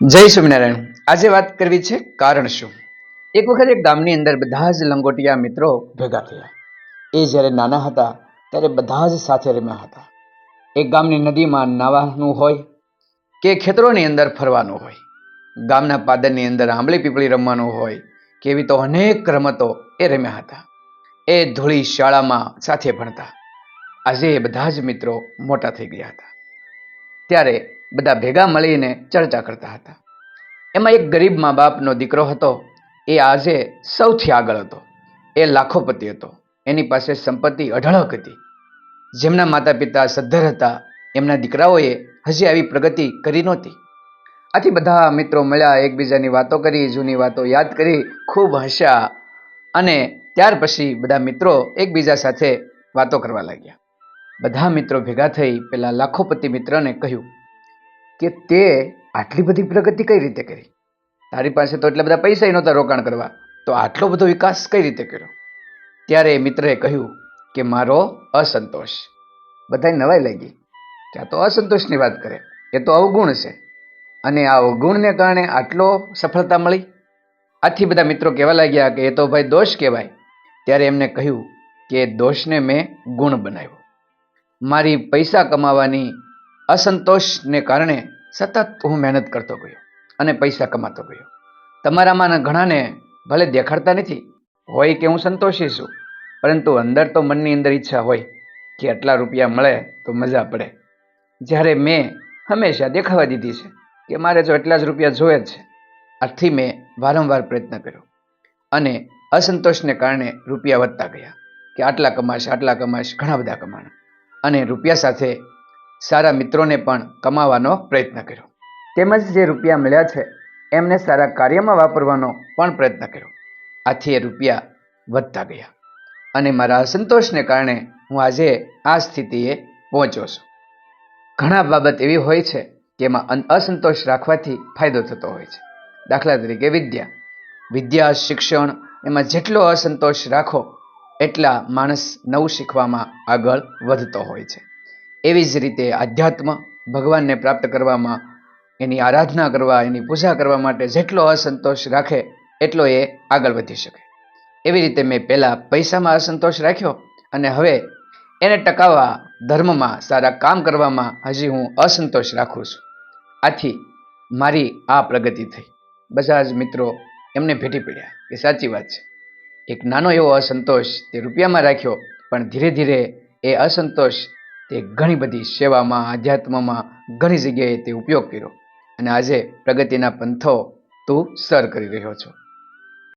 જય સ્વામિનારાયણ। આજે વાત કરવી છે કારણ શું। એક વખત એક ગામની અંદર બધા જ લંગોટિયા મિત્રો ભેગા થયા। એ જ્યારે નાના હતા ત્યારે બધા જ સાથે રમ્યા હતા। એક ગામની નદીમાં નાવાનું હોય કે ખેતરોની અંદર ફરવાનું હોય, ગામના પાદરની અંદર આંબલી પીપળી રમવાનું હોય કે એવી તો અનેક રમતો એ રમ્યા હતા। એ ધોળી શાળામાં સાથે ભણતા। આજે એ બધા જ મિત્રો મોટા થઈ ગયા હતા ત્યારે બધા ભેગા મળીને ચર્ચા કરતા હતા। એમાં એક ગરીબ મા બાપનો દીકરો હતો। એ આજે સૌથી આગળ હતો। એ લાખોપતિ હતો। એની પાસે સંપત્તિ અઢળક હતી। જેમના માતા પિતા સદ્ધર હતા, એમના દીકરાઓએ હજી આવી પ્રગતિ કરી નહોતી। આથી બધા મિત્રો મળ્યા, એકબીજાની વાતો કરી, જૂની વાતો યાદ કરી, ખૂબ હસ્યા અને ત્યાર પછી બધા મિત્રો એકબીજા સાથે વાતો કરવા લાગ્યા। બધા મિત્રો ભેગા થઈ પેલા લાખોપતિ મિત્રને કહ્યું કે તે આટલી બધી પ્રગતિ કઈ રીતે કરી? તારી પાસે તો એટલા બધા પૈસા નહોતા રોકાણ કરવા, તો આટલો બધો વિકાસ કઈ રીતે કર્યો? ત્યારે મિત્રએ કહ્યું કે મારો અસંતોષ। બધાને નવાઈ લાગી કે આ તો અસંતોષની વાત કરે, એ તો અવગુણ છે અને આ અવગુણને કારણે આટલો સફળતા મળી। આથી બધા મિત્રો કહેવા લાગ્યા કે એ તો ભાઈ દોષ કહેવાય। ત્યારે એમને કહ્યું કે દોષને મેં ગુણ બનાવ્યો। મારી પૈસા કમાવાની અસંતોષને કારણે સતત હું મહેનત કરતો ગયો અને પૈસા કમાતો ગયો। તમારામાંના ઘણાને ભલે દેખાડતા નથી હોય કે હું સંતોષી છું, પરંતુ અંદર તો મનની અંદર ઈચ્છા હોય કે આટલા રૂપિયા મળે તો મજા પડે। જ્યારે મેં હંમેશા દેખાવા દીધી છે કે મારે જો એટલા જ રૂપિયા જોઈએ જ છે। આથી મેં વારંવાર પ્રયત્ન કર્યો અને અસંતોષને કારણે રૂપિયા વધતા ગયા કે આટલા કમાશ, ઘણા બધા કમાણા અને રૂપિયા સાથે સારા મિત્રોને પણ કમાવાનો પ્રયત્ન કર્યો। તેમજ જે રૂપિયા મળ્યા છે એમને સારા કાર્યમાં વાપરવાનો પણ પ્રયત્ન કર્યો। આથી એ રૂપિયા વધતા ગયા અને મારા અસંતોષને કારણે હું આજે આ સ્થિતિએ પહોંચ્યો છું। ઘણા બાબત એવી હોય છે કે એમાં અસંતોષ રાખવાથી ફાયદો થતો હોય છે। દાખલા તરીકે વિદ્યા, શિક્ષણ, એમાં જેટલો અસંતોષ રાખો એટલા માણસ નવું શીખવામાં આગળ વધતો હોય છે। એવી જ રીતે આધ્યાત્મ, ભગવાનને પ્રાપ્ત કરવામાં, એની આરાધના કરવા, એની પૂજા કરવા માટે જેટલો અસંતોષ રાખે એટલો એ આગળ વધી શકે। એવી રીતે મેં પહેલાં પૈસામાં અસંતોષ રાખ્યો અને હવે એને ટકાવવા, ધર્મમાં, સારા કામ કરવામાં હજી હું અસંતોષ રાખું છું। આથી મારી આ પ્રગતિ થઈ। બધા જ મિત્રો એમને ભેટી પડ્યા કે સાચી વાત છે, એક નાનો એવો અસંતોષ તે રૂપિયામાં રાખ્યો, પણ ધીરે ધીરે એ અસંતોષ તે ઘણી બધી સેવામાં, આધ્યાત્મમાં ઘણી જગ્યાએ તે ઉપયોગ કર્યો અને આજે પ્રગતિના પંથો તું સર કરી રહ્યો છો।